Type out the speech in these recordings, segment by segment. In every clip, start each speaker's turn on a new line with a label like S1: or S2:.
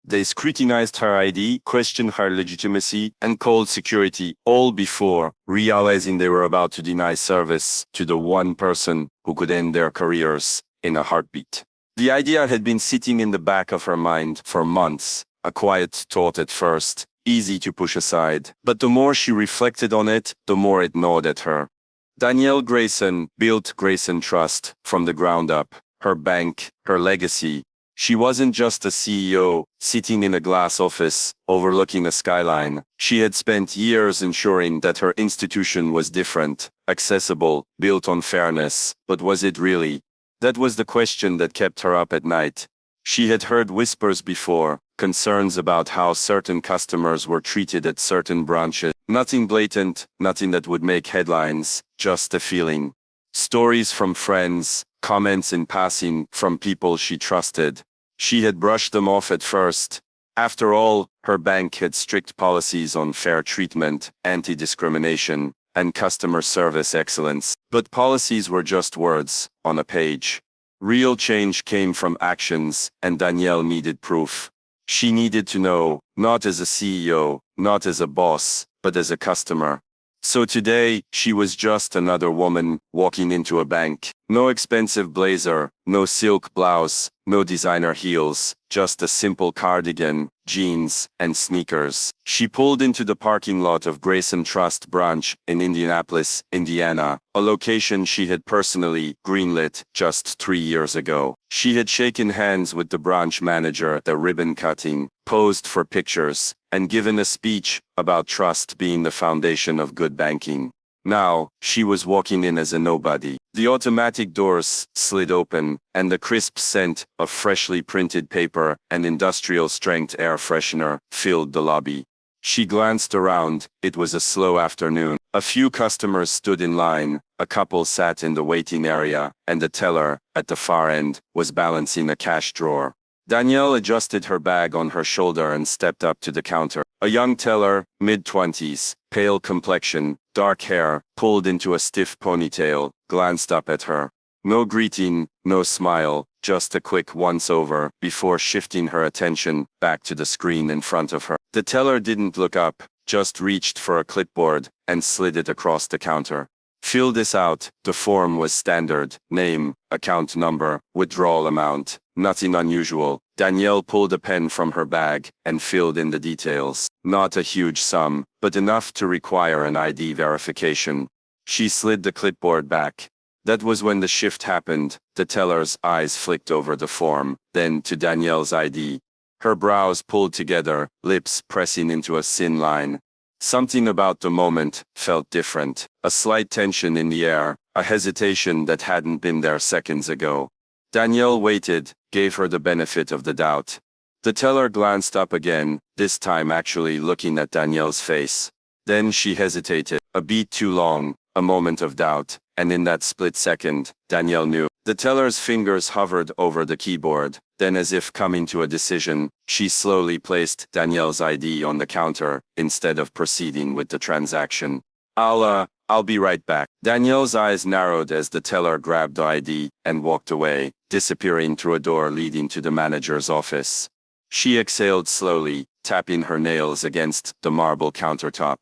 S1: They scrutinized her ID, questioned her legitimacy, and called security, all before realizing they were about to deny service to the one person who could end their careers in a heartbeat. The idea had been sitting in the back of her mind for months, a quiet thought at first, easy to push aside. But the more she reflected on it, the more it gnawed at her. Danielle Grayson built Grayson Trust from the ground up, her bank, her legacy. She wasn't just a CEO sitting in a glass office overlooking a skyline. She had spent years ensuring that her institution was different, accessible, built on fairness. But was it really? That was the question that kept her up at night. She had heard whispers before, concerns about how certain customers were treated at certain branches. Nothing blatant, nothing that would make headlines, just a feeling. Stories from friends, comments in passing from people she trusted. She had brushed them off at first. After all, her bank had strict policies on fair treatment, anti-discrimination, and customer service excellence. But policies were just words on a page. Real change came from actions, and Danielle needed proof. She needed to know, not as a CEO, not as a boss, but as a customer. So today, she was just another woman walking into a bank. No expensive blazer, no silk blouse, no designer heels, just a simple cardigan, jeans, and sneakers. She pulled into the parking lot of Grayson Trust branch in Indianapolis, Indiana, a location she had personally greenlit just 3 years ago. She had shaken hands with the branch manager at the ribbon cutting, posed for pictures, and given a speech about trust being the foundation of good banking. Now, she was walking in as a nobody. The automatic doors slid open, and the crisp scent of freshly printed paper and industrial-strength air freshener filled the lobby. She glanced around. It was a slow afternoon. A few customers stood in line, a couple sat in the waiting area, and the teller, at the far end, was balancing a cash drawer. Danielle adjusted her bag on her shoulder and stepped up to the counter. A young teller, mid-20s, pale complexion, dark hair, pulled into a stiff ponytail, glanced up at her. No greeting, no smile, just a quick once-over before shifting her attention back to the screen in front of her. The teller didn't look up, just reached for a clipboard and slid it across the counter. Fill this out. The form was standard: name, account number, withdrawal amount. Nothing unusual. Danielle pulled a pen from her bag and filled in the details. Not a huge sum, but enough to require an ID verification. She slid the clipboard back. That was when the shift happened. The teller's eyes flicked over the form, then to Danielle's ID. Her brows pulled together, lips pressing into a thin line. Something about the moment felt different. A slight tension in the air, a hesitation that hadn't been there seconds ago. Danielle waited, gave her the benefit of the doubt. The teller glanced up again, this time actually looking at Danielle's face. Then she hesitated, a beat too long, a moment of doubt, and in that split second, Danielle knew. The teller's fingers hovered over the keyboard. Then, as if coming to a decision, she slowly placed Danielle's ID on the counter, instead of proceeding with the transaction. I'll be right back. Danielle's eyes narrowed as the teller grabbed the ID and walked away, disappearing through a door leading to the manager's office. She exhaled slowly, tapping her nails against the marble countertop.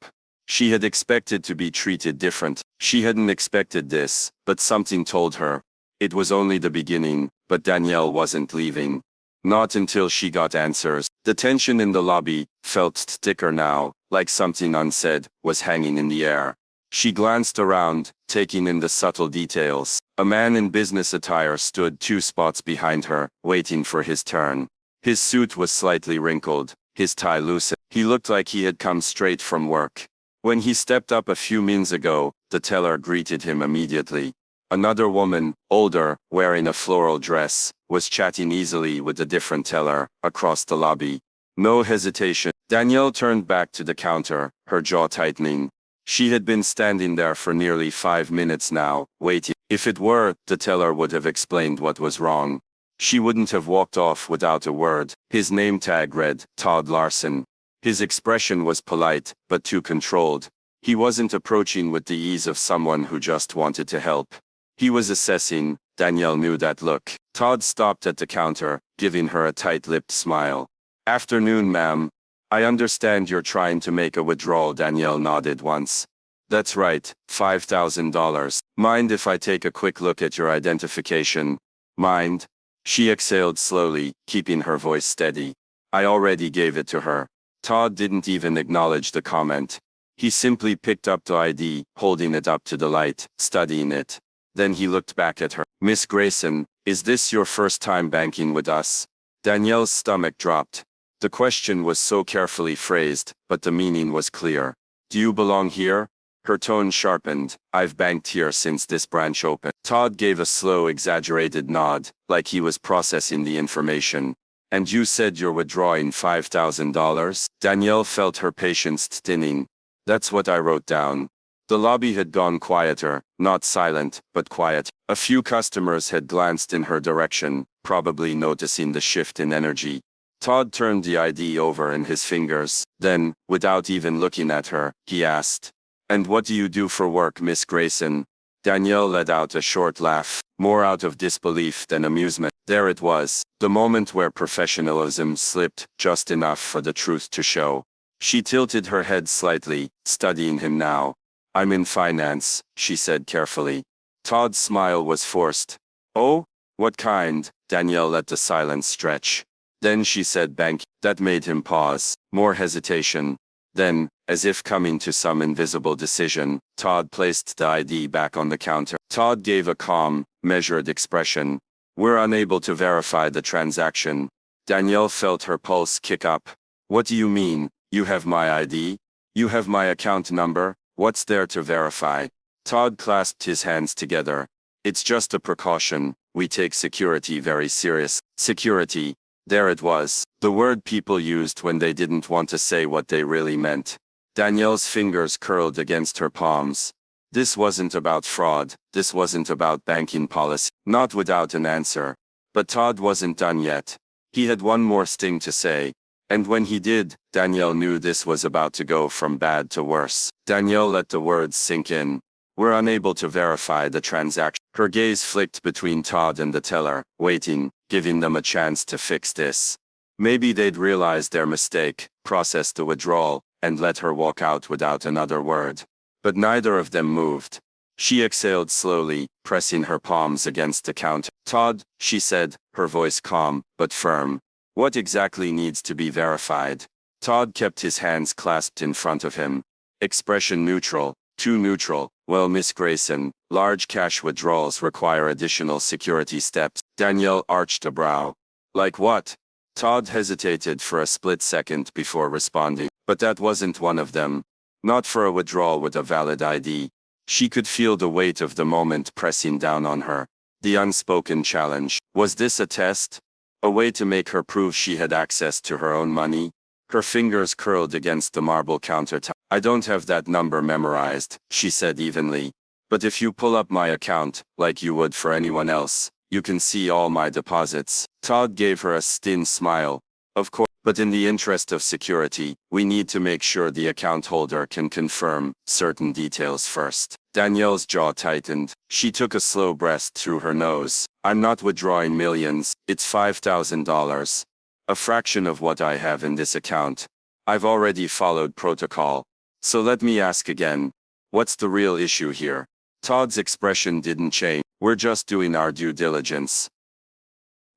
S1: She had expected to be treated different. She hadn't expected this, but something told her. It was only the beginning, but Danielle wasn't leaving. Not until she got answers. The tension in the lobby felt thicker now, like something unsaid was hanging in the air. She glanced around, taking in the subtle details. A man in business attire stood 2 spots behind her, waiting for his turn. His suit was slightly wrinkled, his tie loose. He looked like he had come straight from work. When he stepped up a few minutes ago, the teller greeted him immediately. Another woman, older, wearing a floral dress, was chatting easily with a different teller across the lobby. No hesitation. Danielle turned back to the counter, her jaw tightening. She had been standing there for nearly 5 minutes now, waiting. If it were, the teller would have explained what was wrong. She wouldn't have walked off without a word. His name tag read, Todd Larson. His expression was polite, but too controlled. He wasn't approaching with the ease of someone who just wanted to help. He was assessing. Danielle knew that look. Todd stopped at the counter, giving her a tight-lipped smile. Afternoon, ma'am. I understand you're trying to make a withdrawal. Danielle nodded once. That's right, $5,000. Mind if I take a quick look at your identification? Mind? She exhaled slowly, keeping her voice steady. I already gave it to her. Todd didn't even acknowledge the comment. He simply picked up the ID, holding it up to the light, studying it. Then he looked back at her. Miss Grayson, is this your first time banking with us? Danielle's stomach dropped. The question was so carefully phrased, but the meaning was clear. Do you belong here? Her tone sharpened. I've banked here since this branch opened. Todd gave a slow, exaggerated nod, like he was processing the information. And you said you're withdrawing $5,000? Danielle felt her patience thinning. That's what I wrote down. The lobby had gone quieter, not silent, but quiet. A few customers had glanced in her direction, probably noticing the shift in energy. Todd turned the ID over in his fingers. Then, without even looking at her, he asked, And what do you do for work, Miss Grayson? Danielle let out a short laugh, more out of disbelief than amusement. There it was, the moment where professionalism slipped, just enough for the truth to show. She tilted her head slightly, studying him now. I'm in finance, she said carefully. Todd's smile was forced. Oh? What kind? Danielle let the silence stretch. Then she said bank. That made him pause, more hesitation. Then, as if coming to some invisible decision, Todd placed the ID back on the counter. Todd gave a calm, measured expression. We're unable to verify the transaction. Danielle felt her pulse kick up. What do you mean? You have my ID? You have my account number? What's there to verify? Todd clasped his hands together. It's just a precaution. We take security very serious. Security. There it was, the word people used when they didn't want to say what they really meant. Danielle's fingers curled against her palms. This wasn't about fraud, this wasn't about banking policy. Not without an answer. But Todd wasn't done yet. He had one more thing to say. And when he did, Danielle knew this was about to go from bad to worse. Danielle let the words sink in. We're unable to verify the transaction. Her gaze flicked between Todd and the teller, waiting, giving them a chance to fix this. Maybe they'd realize their mistake, process the withdrawal, and let her walk out without another word. But neither of them moved. She exhaled slowly, pressing her palms against the counter. Todd, she said, her voice calm, but firm. What exactly needs to be verified? Todd kept his hands clasped in front of him. Expression neutral, too neutral. Well, Miss Grayson, large cash withdrawals require additional security steps. Danielle arched a brow. Like what? Todd hesitated for a split second before responding. But that wasn't one of them. Not for a withdrawal with a valid ID. She could feel the weight of the moment pressing down on her. The unspoken challenge. Was this a test? A way to make her prove she had access to her own money? Her fingers curled against the marble countertop. I don't have that number memorized, she said evenly. But if you pull up my account, like you would for anyone else, you can see all my deposits. Todd gave her a thin smile. Of course, but in the interest of security, we need to make sure the account holder can confirm certain details first. Danielle's jaw tightened. She took a slow breath through her nose. I'm not withdrawing millions, it's $5,000. A fraction of what I have in this account. I've already followed protocol. So let me ask again. What's the real issue here? Todd's expression didn't change. We're just doing our due diligence.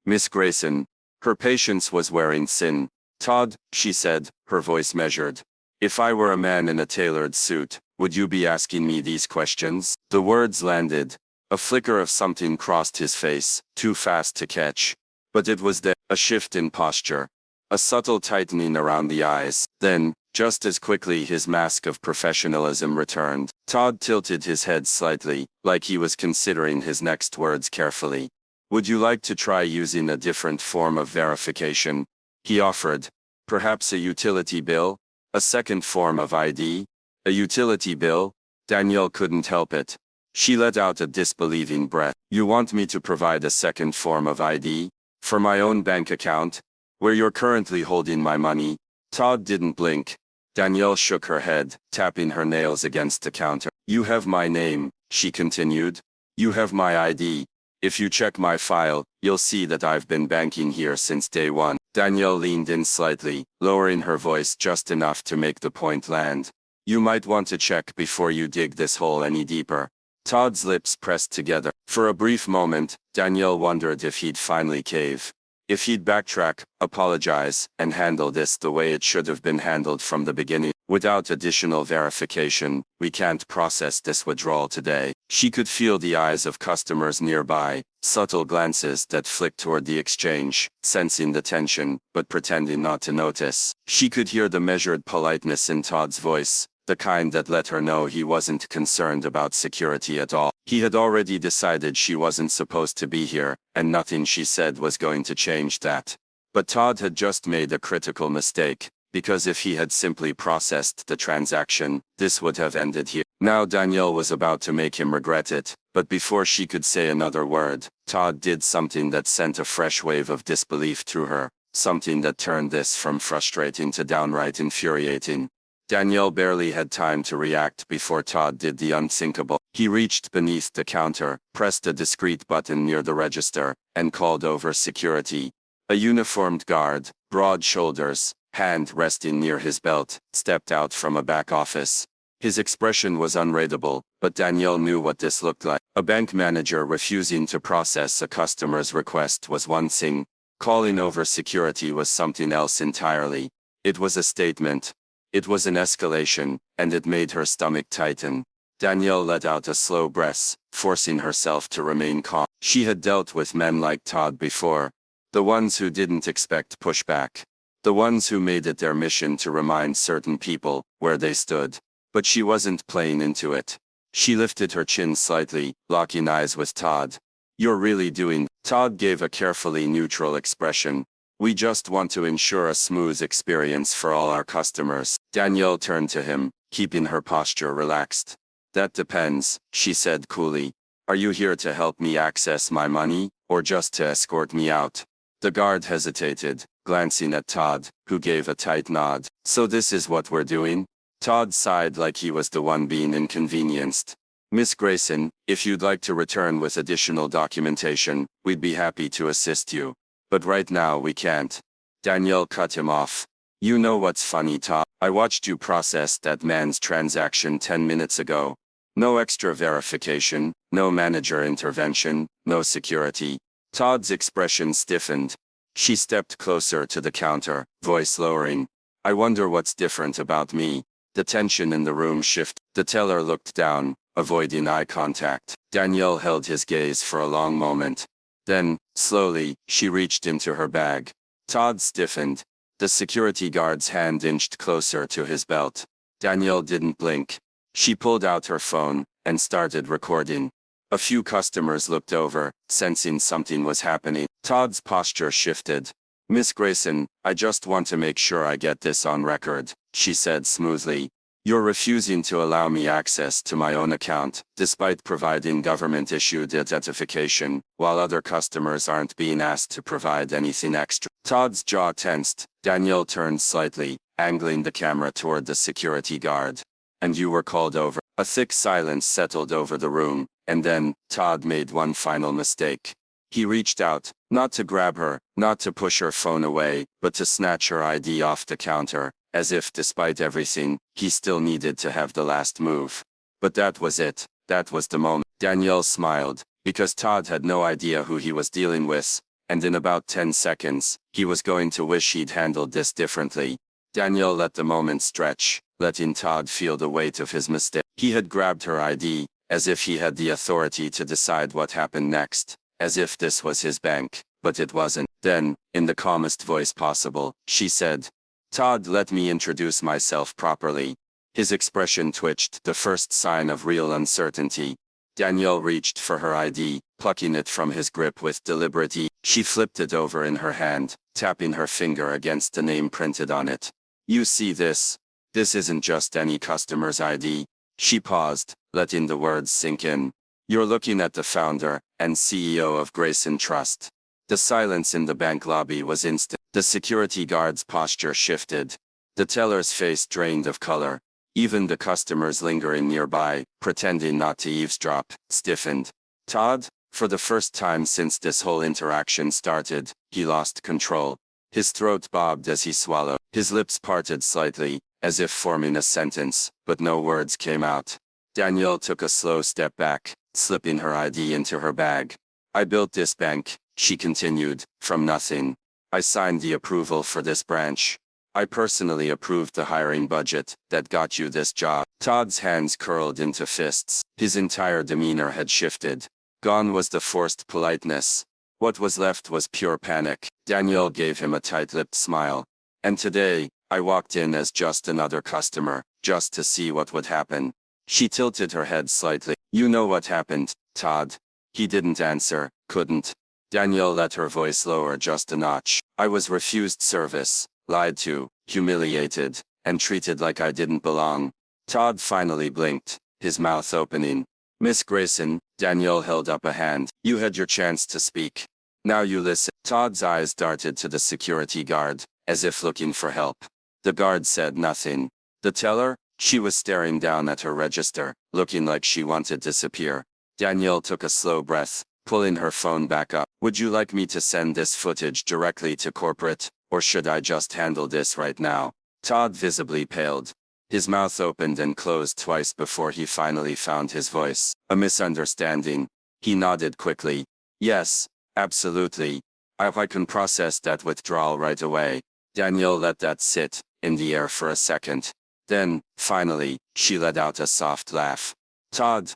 S1: Miss Grayson. Her patience was wearing thin. Todd, she said, her voice measured. If I were a man in a tailored suit, would you be asking me these questions? The words landed. A flicker of something crossed his face, too fast to catch. But it was there, a shift in posture. A subtle tightening around the eyes. Then, just as quickly his mask of professionalism returned. Todd tilted his head slightly, like he was considering his next words carefully. Would you like to try using a different form of verification? He offered. Perhaps a utility bill? A second form of ID? A utility bill? Danielle couldn't help it. She let out a disbelieving breath. You want me to provide a second form of ID? For my own bank account? Where you're currently holding my money? Todd didn't blink. Danielle shook her head, tapping her nails against the counter. You have my name, she continued. You have my ID. If you check my file, you'll see that I've been banking here since day one. Danielle leaned in slightly, lowering her voice just enough to make the point land. You might want to check before you dig this hole any deeper. Todd's lips pressed together. For a brief moment, Danielle wondered if he'd finally cave. If he'd backtrack, apologize, and handle this the way it should have been handled from the beginning. Without additional verification, we can't process this withdrawal today. She could feel the eyes of customers nearby, subtle glances that flicked toward the exchange, sensing the tension, but pretending not to notice. She could hear the measured politeness in Todd's voice, the kind that let her know he wasn't concerned about security at all. He had already decided she wasn't supposed to be here, and nothing she said was going to change that. But Todd had just made a critical mistake, because if he had simply processed the transaction, this would have ended here. Now Danielle was about to make him regret it, but before she could say another word, Todd did something that sent a fresh wave of disbelief through her, something that turned this from frustrating to downright infuriating. Danielle barely had time to react before Todd did the unthinkable. He reached beneath the counter, pressed a discreet button near the register, and called over security. A uniformed guard, broad shoulders, hand resting near his belt, stepped out from a back office. His expression was unreadable, but Danielle knew what this looked like. A bank manager refusing to process a customer's request was one thing. Calling over security was something else entirely. It was a statement. It was an escalation, and it made her stomach tighten. Danielle let out a slow breath, forcing herself to remain calm. She had dealt with men like Todd before. The ones who didn't expect pushback. The ones who made it their mission to remind certain people where they stood. But she wasn't playing into it. She lifted her chin slightly, locking eyes with Todd. You're really doing. Todd gave a carefully neutral expression. We just want to ensure a smooth experience for all our customers. Danielle turned to him, keeping her posture relaxed. That depends, she said coolly. Are you here to help me access my money, or just to escort me out? The guard hesitated, glancing at Todd, who gave a tight nod. So this is what we're doing? Todd sighed like he was the one being inconvenienced. Miss Grayson, if you'd like to return with additional documentation, we'd be happy to assist you. But right now we can't. Danielle cut him off. You know what's funny, Todd? I watched you process that man's transaction 10 minutes ago. No extra verification, no manager intervention, no security. Todd's expression stiffened. She stepped closer to the counter, voice lowering. I wonder what's different about me. The tension in the room shifted. The teller looked down, avoiding eye contact. Danielle held his gaze for a long moment. Then, slowly, she reached into her bag. Todd stiffened. The security guard's hand inched closer to his belt. Danielle didn't blink. She pulled out her phone and started recording. A few customers looked over, sensing something was happening. Todd's posture shifted. Miss Grayson, I just want to make sure I get this on record, she said smoothly. You're refusing to allow me access to my own account, despite providing government-issued identification, while other customers aren't being asked to provide anything extra. Todd's jaw tensed. Danielle turned slightly, angling the camera toward the security guard. And you were called over. A thick silence settled over the room, and then, Todd made one final mistake. He reached out, not to grab her, not to push her phone away, but to snatch her ID off the counter. As if, despite everything, he still needed to have the last move. But that was it. That was the moment. Danielle smiled, because Todd had no idea who he was dealing with, and in about 10 seconds, he was going to wish he'd handled this differently. Danielle let the moment stretch, letting Todd feel the weight of his mistake. He had grabbed her ID, as if he had the authority to decide what happened next, as if this was his bank, but it wasn't. Then, in the calmest voice possible, she said, Todd, let me introduce myself properly. His expression twitched, the first sign of real uncertainty. Danielle reached for her ID, plucking it from his grip with deliberate ease. She flipped it over in her hand, tapping her finger against the name printed on it. You see this? This isn't just any customer's ID. She paused, letting the words sink in. You're looking at the founder and CEO of Grayson Trust. The silence in the bank lobby was instant. The security guard's posture shifted. The teller's face drained of color. Even the customers lingering nearby, pretending not to eavesdrop, stiffened. Todd? For the first time since this whole interaction started, he lost control. His throat bobbed as he swallowed. His lips parted slightly, as if forming a sentence, but no words came out. Danielle took a slow step back, slipping her ID into her bag. I built this bank, she continued, from nothing. I signed the approval for this branch. I personally approved the hiring budget that got you this job. Todd's hands curled into fists. His entire demeanor had shifted. Gone was the forced politeness. What was left was pure panic. Danielle gave him a tight-lipped smile. And today, I walked in as just another customer, just to see what would happen. She tilted her head slightly. You know what happened, Todd. He didn't answer, couldn't. Danielle let her voice lower just a notch. I was refused service, lied to, humiliated, and treated like I didn't belong. Todd finally blinked, his mouth opening. Miss Grayson, Danielle held up a hand. You had your chance to speak. Now you listen. Todd's eyes darted to the security guard, as if looking for help. The guard said nothing. The teller? She was staring down at her register, looking like she wanted to disappear. Danielle took a slow breath, pulling her phone back up. Would you like me to send this footage directly to corporate, or should I just handle this right now? Todd visibly paled. His mouth opened and closed twice before he finally found his voice. A misunderstanding. He nodded quickly. Yes, absolutely. I can process that withdrawal right away. Danielle let that sit in the air for a second. Then, finally, she let out a soft laugh. Todd,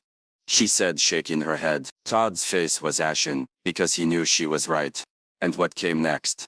S1: she said, shaking her head. Todd's face was ashen, because he knew she was right. And what came next?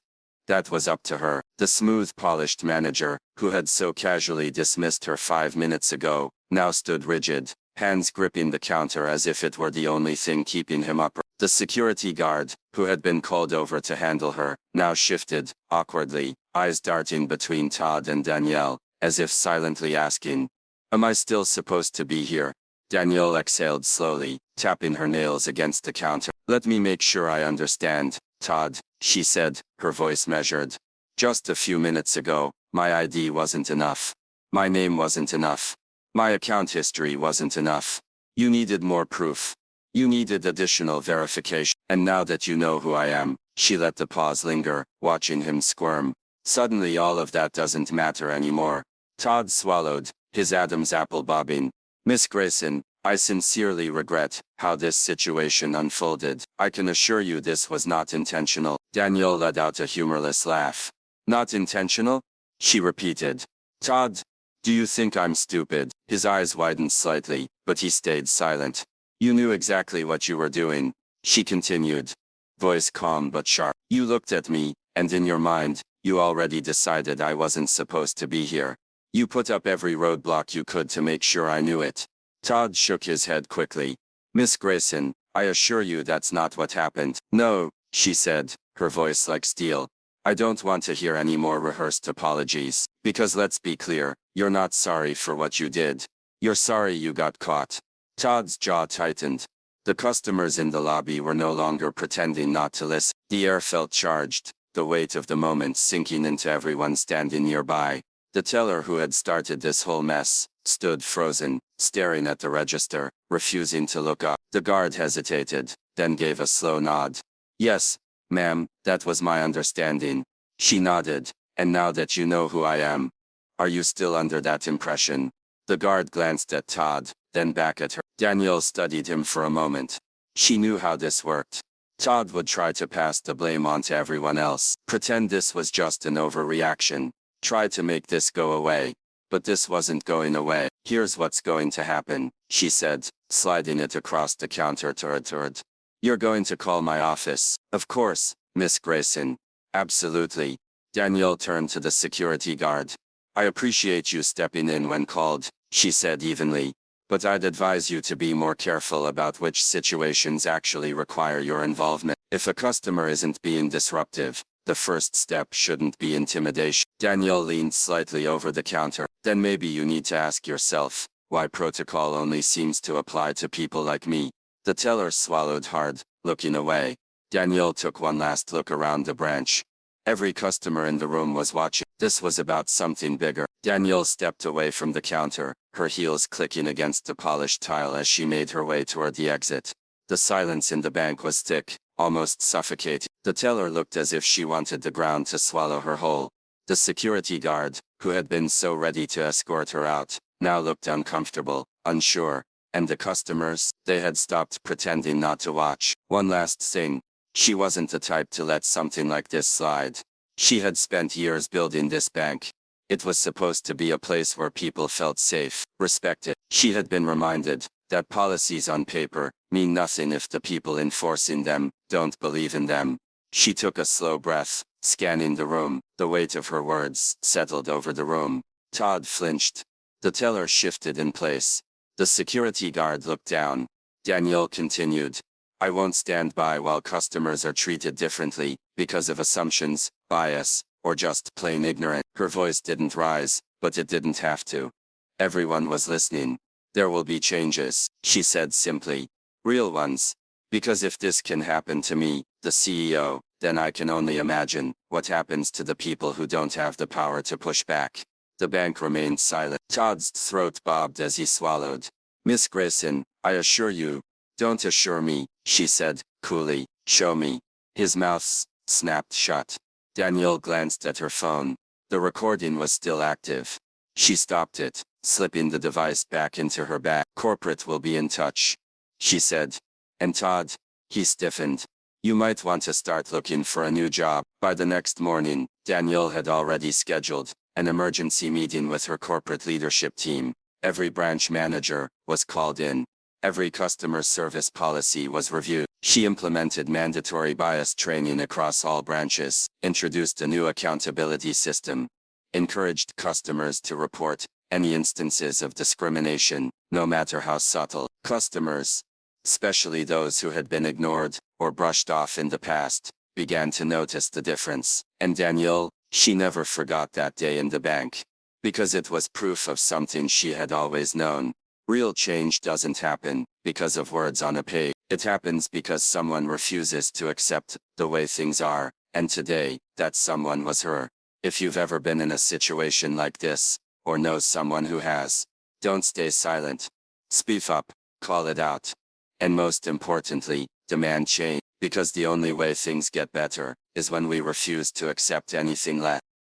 S1: That was up to her. The smooth, polished manager, who had so casually dismissed her 5 minutes ago, now stood rigid, hands gripping the counter as if it were the only thing keeping him up. The security guard, who had been called over to handle her, now shifted, awkwardly, eyes darting between Todd and Danielle, as if silently asking, Am I still supposed to be here? Danielle exhaled slowly, tapping her nails against the counter. Let me make sure I understand, Todd, she said, her voice measured. Just a few minutes ago, my ID wasn't enough. My name wasn't enough. My account history wasn't enough. You needed more proof. You needed additional verification. And now that you know who I am, she let the pause linger, watching him squirm. Suddenly all of that doesn't matter anymore. Todd swallowed, his Adam's apple bobbing. Miss Grayson, I sincerely regret how this situation unfolded. I can assure you this was not intentional. Danielle let out a humorless laugh. Not intentional? She repeated. Todd, do you think I'm stupid? His eyes widened slightly, but he stayed silent. You knew exactly what you were doing, she continued. Voice calm but sharp. You looked at me, and in your mind, you already decided I wasn't supposed to be here. You put up every roadblock you could to make sure I knew it. Todd shook his head quickly. Miss Grayson, I assure you that's not what happened. No, she said, her voice like steel. I don't want to hear any more rehearsed apologies, because let's be clear, you're not sorry for what you did. You're sorry you got caught. Todd's jaw tightened. The customers in the lobby were no longer pretending not to listen. The air felt charged, the weight of the moment sinking into everyone standing nearby. The teller who had started this whole mess stood frozen, staring at the register, refusing to look up. The guard hesitated, then gave a slow nod. Yes, ma'am, that was my understanding. She nodded. And now that you know who I am, are you still under that impression? The guard glanced at Todd, then back at her. Danielle studied him for a moment. She knew how this worked. Todd would try to pass the blame on to everyone else, pretend this was just an overreaction, try to make this go away. But this wasn't going away. Here's what's going to happen, she said, sliding it across the counter to Todd. You're going to call my office. Of course, Miss Grayson. Absolutely. Danielle turned to the security guard. I appreciate you stepping in when called, she said evenly. But I'd advise you to be more careful about which situations actually require your involvement. If a customer isn't being disruptive, the first step shouldn't be intimidation. Danielle leaned slightly over the counter. Then maybe you need to ask yourself, why protocol only seems to apply to people like me. The teller swallowed hard, looking away. Danielle took one last look around the branch. Every customer in the room was watching. This was about something bigger. Danielle stepped away from the counter, her heels clicking against the polished tile as she made her way toward the exit. The silence in the bank was thick, almost suffocating. The teller looked as if she wanted the ground to swallow her whole. The security guard, who had been so ready to escort her out, now looked uncomfortable, unsure. And the customers, they had stopped pretending not to watch. One last thing. She wasn't the type to let something like this slide. She had spent years building this bank. It was supposed to be a place where people felt safe, respected. She had been reminded that policies on paper mean nothing if the people enforcing them don't believe in them. She took a slow breath, scanning the room. The weight of her words settled over the room. Todd flinched. The teller shifted in place. The security guard looked down. Danielle continued. I won't stand by while customers are treated differently because of assumptions, bias, or just plain ignorant. Her voice didn't rise, but it didn't have to. Everyone was listening. There will be changes, she said simply. Real ones. Because if this can happen to me, the CEO, then I can only imagine what happens to the people who don't have the power to push back. The bank remained silent. Todd's throat bobbed as he swallowed. Miss Grayson, I assure you. Don't assure me, she said, coolly. Show me. His mouth snapped shut. Danielle glanced at her phone. The recording was still active. She stopped it, slipping the device back into her bag. Corporate will be in touch, she said. And Todd, he stiffened. You might want to start looking for a new job. By the next morning, Danielle had already scheduled an emergency meeting with her corporate leadership team. Every branch manager was called in. Every customer service policy was reviewed. She implemented mandatory bias training across all branches, introduced a new accountability system, encouraged customers to report any instances of discrimination, no matter how subtle. Customers, especially those who had been ignored or brushed off in the past, began to notice the difference. And Danielle, she never forgot that day in the bank. Because it was proof of something she had always known. Real change doesn't happen because of words on a page. It happens because someone refuses to accept the way things are, and today, that someone was her. If you've ever been in a situation like this, or know someone who has, don't stay silent. Speak up, call it out. And most importantly, demand change, because the only way things get better is when we refuse to accept anything less.